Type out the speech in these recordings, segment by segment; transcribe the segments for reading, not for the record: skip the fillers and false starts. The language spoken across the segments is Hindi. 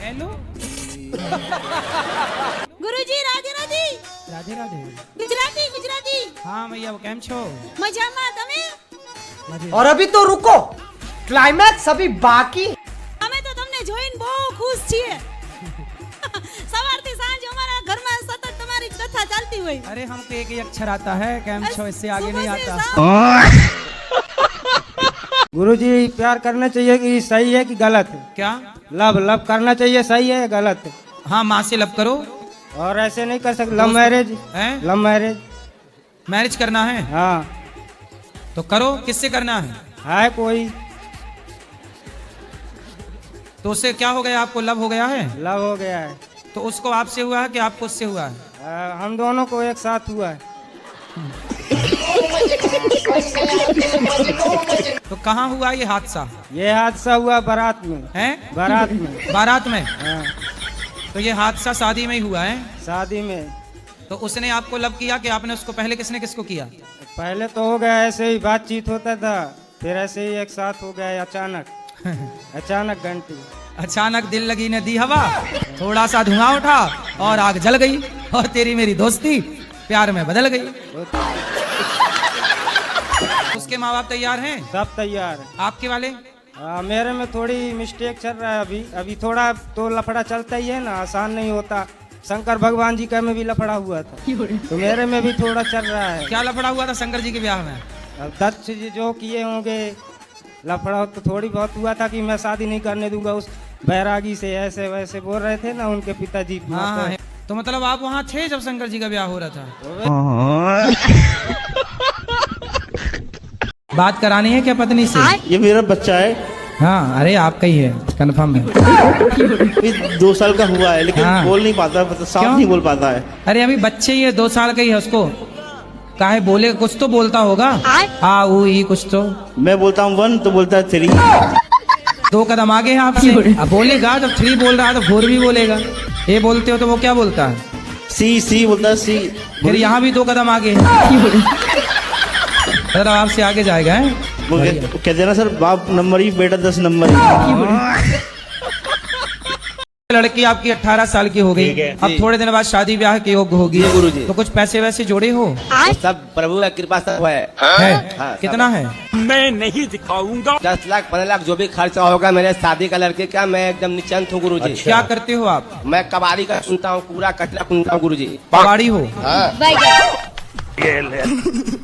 हेलो गुरुजी राधे राधे राधे राधे गुजराती गुजराती हाँ मैया वो કેમ છો મજામાં તમે और अभी तो रुको, क्लाइमैक्स अभी बाकी। અમે તો તમને જોઈને બહુ ખુશ છીએ સવારથી સાંજ અમારા ઘરમાં સતત તમારી જ કથા ચાલતી હોય अरे हमको एक ही अक्षर आता है કેમ છો इससे आगे नहीं आता गुरुजी प्यार करना चाहिए कि सही है कि गलत है? क्या लव लव करना चाहिए, सही है या गलत है? हाँ माँ से लब करो और ऐसे नहीं कर सकते लव मैरिज? हैं लव मैरिज मैरिज करना है हाँ तो करो किससे करना है कोई तो उससे क्या हो गया आपको लव हो गया है लव हो गया है। तो उसको आपसे हुआ है कि आपको उससे हुआ है हम दोनों को एक साथ हुआ है। तो कहाँ हुआ ये हादसा ये हादसा हुआ बारात में। है बारात में बारात में हाँ, तो ये हादसा शादी में ही हुआ है शादी में। तो उसने आपको लव किया कि आपने उसको पहले किसने किसको किया पहले तो हो गया ऐसे ही बातचीत होता था, फिर ऐसे ही एक साथ हो गया अचानक अचानक घंटी अचानक दिल लगी ने दी हवा थोड़ा सा धुआं उठा और आग जल गई और तेरी मेरी दोस्ती प्यार में बदल गई उसके माँ बाप तैयार हैं सब तैयार है। आपके वाले मेरे में थोड़ी मिस्टेक चल रहा है अभी थोड़ा तो लफड़ा चलता ही है ना, आसान नहीं होता। शंकर भगवान जी का में भी लफड़ा हुआ था तो मेरे में भी थोड़ा चल रहा है। क्या लफड़ा हुआ था शंकर जी के ब्याह में अब दत्त जी जो किए होंगे लफड़ा तो थोड़ी बहुत हुआ था कि मैं शादी नहीं करने दूंगा उस बैरागी से, ऐसे वैसे बोल रहे थे ना उनके पिताजी। हाँ तो मतलब आप वहाँ थे जब शंकर जी का ब्याह हो रहा था बात करानी है क्या पत्नी से ये मेरा बच्चा है, हाँ अरे आपका ही है कंफर्म है 2 साल का हुआ है लेकिन हाँ। बोल नहीं पाता, साफ क्यों? नहीं बोल पाता है। अरे अभी बच्चे ही है 2 साल का ही है उसको काहे बोले कुछ तो बोलता होगा आ ऊ ई कुछ तो मैं बोलता हूँ 1 तो बोलता है 3। 2 कदम आगे हैं आपसे अब बोलेगा जब 3 बोल रहा है तो 4 भी बोलेगा ये बोलते हो तो वो क्या बोलता है सी बोलता है सी। फिर यहाँ भी 2 कदम आगे है सर आपसे आगे जाएगा है वो कहते हैं ना सर, बाप नंबर ही बेटा 10 नंबर ही। लड़की आपकी 18 साल की हो गई अब थोड़े दिन बाद शादी ब्याह के योग्य होगी गुरुजी। तो कुछ पैसे वैसे जोड़े हो सब प्रभु का कृपा सब है। है हाँ, कितना है 10 लाख 15 लाख जो भी खर्चा होगा मेरे शादी का लड़के का, मैं एकदम निश्चिंत हूँ गुरुजी। क्या करते हो आप मैं कबाड़ी का सुनता हूँ, पूरा कचरा सुनता हूँ गुरुजी। कबाड़ी हो हाँ।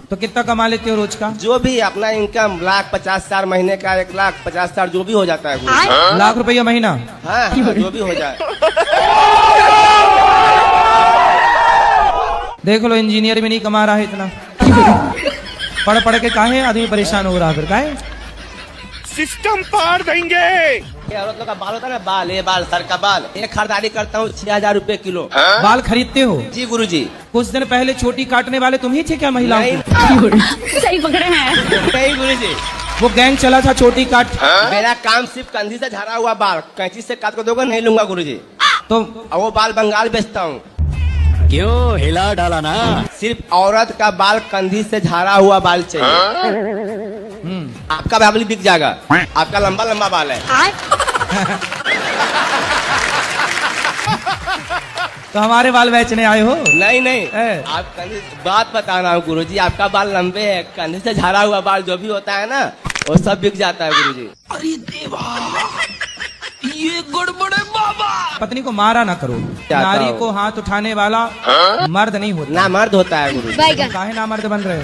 तो कितना कमा लेते हो रोज का जो भी अपना इनकम 1,50,000 महीने का, 1,50,000 जो भी हो जाता है गुरुजी। लाख रुपया महीना हाँ, जो भी हो जाए। देख लो इंजीनियर भी नहीं कमा रहा है इतना पढ़ पढ़ के काहे आदमी परेशान हो रहा है फिर काहे सिस्टम पार देंगे। ये औरत लोग का बाल होता है ना, बाल, ये बाल सर का बाल, एक खरीदारी करता हूँ 6,000 रुपए किलो। बाल खरीदते हो जी गुरुजी। कुछ दिन पहले चोटी काटने वाले तुम ही थे क्या महिलाओं नहीं। की સહી पकड़े हैं नहीं गुरुजी, वो गैंग चला था चोटी काट मेरा काम सिर्फ कंधी से झड़ा हुआ बाल कैंची से काट कर दोगे नहीं लूंगा गुरुजी। तो और वो बाल बंगाल बेचता हूँ। क्यों हिला डाला ना। सिर्फ औरत का बाल कंधी से झाड़ा हुआ बाल चाहिए। आपका बाल बिक जाएगा, आपका लंबा लंबा बाल है। तो हमारे बाल बेचने आए हो नहीं नहीं, है। आप कंधी बात बता रहा हूँ गुरुजी, आपका बाल लंबे है, कंधी से झाड़ा हुआ बाल जो भी होता है ना वो सब बिक जाता है गुरुजी। पत्नी को मारा ना करो, चाहता नारी हूँ। को हाथ उठाने वाला मर्द नहीं होता ना मर्द होता है गुरुजी। काहे ना मर्द बन रहे हो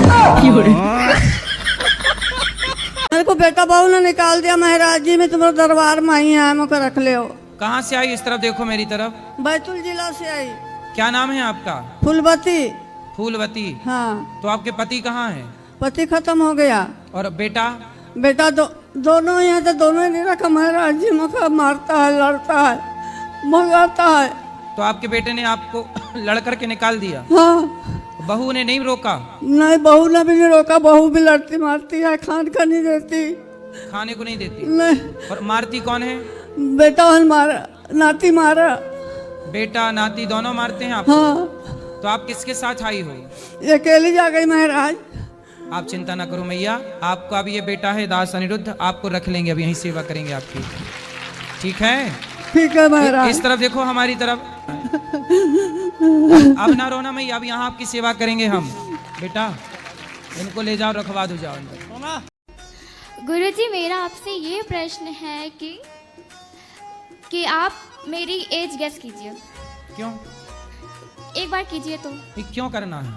मेरे को बेटा बहू ने निकाल दिया महाराज जी, मैं तुम्हारे दरबार में आई है, मुझे रख ले हो। कहाँ से आई इस तरफ देखो मेरी तरफ बैतूल जिला से आई। क्या नाम है आपका फूलवती। फूलवती हाँ, तो आपके पति कहाँ हैं पति खत्म हो गया, और बेटा बेटा दोनों यहाँ तो दोनों ही नहीं रखा महाराज जी, मुझे मारता है, लड़ता है, भगाता है। तो आपके बेटे ने आपको लड़ करके निकाल दिया, हाँ, बहू ने नहीं रोका नहीं बहू ने भी नहीं रोका, बहू भी लड़ती मारती है, खान का नहीं देती, खाने को नहीं देती नहीं और मारती कौन है बेटा मारा, नाती मारा। बेटा नाती दोनों मारते हैं आप हाँ, तो आप किसके साथ आई हो ये अकेली जा गई महाराज। आप चिंता ना करो मैया, आपका भी ये बेटा है दास अनिरुद्ध, आपको रख लेंगे, अभी यहीं सेवा करेंगे आपकी, ठीक है। ठीक है महाराज। इस तरफ देखो, हमारी तरफ। अब ना रोना मई, अब यहाँ आपकी सेवा करेंगे हम। बेटा इनको ले जाओ, रखवा दो, जाओ अंदर। गुरुजी मेरा आपसे ये प्रश्न है कि आप मेरी एज गेस कीजिए। क्यों? एक बार कीजिए तो। ये क्यों करना है?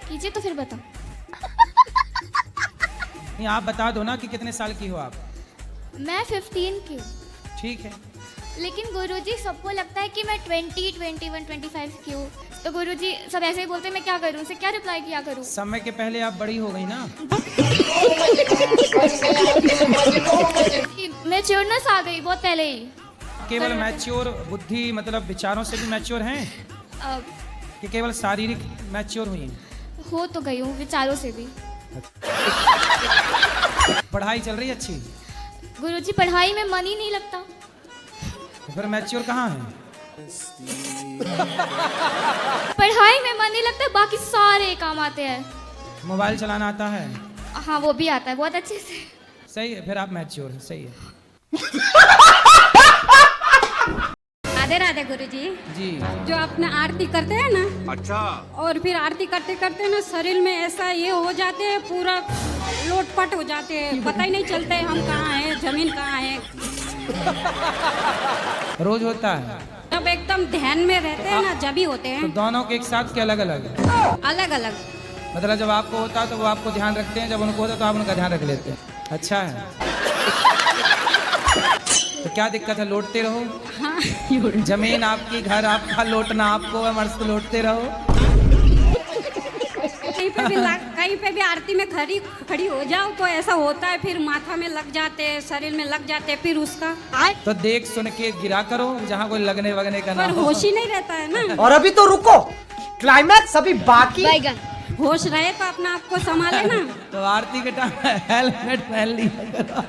कीजिए तो फिर बताओ। नहीं, आप बता दो ना कि कितने साल की हो आप। मैं 15 की हूँ। ठीक है। लेकिन गुरुजी सबको लगता है कि मैं 20, 21, 25 की हूँ। तो गुरुजी सब ऐसे ही बोलते हैं, मैं क्या करूँ? उसे क्या रिप्लाई किया करूँ? समय के पहले आप बड़ी हो गई ना। मैच्योरनेस आ गई बहुत पहले ही। केवल मैच्योर बुद्धि मतलब विचारों से भी मैच्योर हैं कि केवल शारीरिक मैच्योर हुई हैं? हो तो गई हूँ विचारों से भी। पढ़ाई चल रही है अच्छी? गुरुजी पढ़ाई में मन ही नहीं लगता। तो फिर मैच्योर कहाँ है? पढ़ाई में मन नहीं लगता, बाकी सारे काम आते हैं। मोबाइल चलाना आता है? हाँ वो भी आता है बहुत अच्छे से। सही है, फिर आप मैच्योर हैं। सही है राधे राधे गुरुजी। जी। जो अपने आरती करते हैं ना, अच्छा, और फिर आरती करते करते ना शरीर में ऐसा ये हो जाते हैं, पूरा लोटपट हो जाते हैं, पता ही नहीं चलता है हम कहाँ हैं, जमीन कहाँ है। रोज होता है? जब एकदम ध्यान में रहते हैं ना, जब ही होते तो हैं। दोनों के एक साथ के अलग अलग? अलग अलग। मतलब जब आपको होता है तो वो आपको ध्यान रखते हैं, जब उनको होता है तो आप उनका ध्यान रख लेते हैं। अच्छा है। तो क्या दिक्कत है? लौटते रहो। हाँ। जमीन आपकी, घर आपका, लौटना आपको है, मस्त लौटते रहो। कहीं पे भी आरती में खड़ी हो जाओ तो ऐसा होता है, फिर माथा में लग जाते हैं, शरीर में लग जाते हैं, फिर उसका तो देख सुन के गिरा करो, जहाँ कोई लगने वगने का ना पर हो। होश ही नहीं रहता है ना। और अभी तो रुको, क्लाइमैक्स अभी बाकी। होश रहे तो अपना आप को संभाले ना। तो आरती के टाइम हेलमेट पहन लिया करो।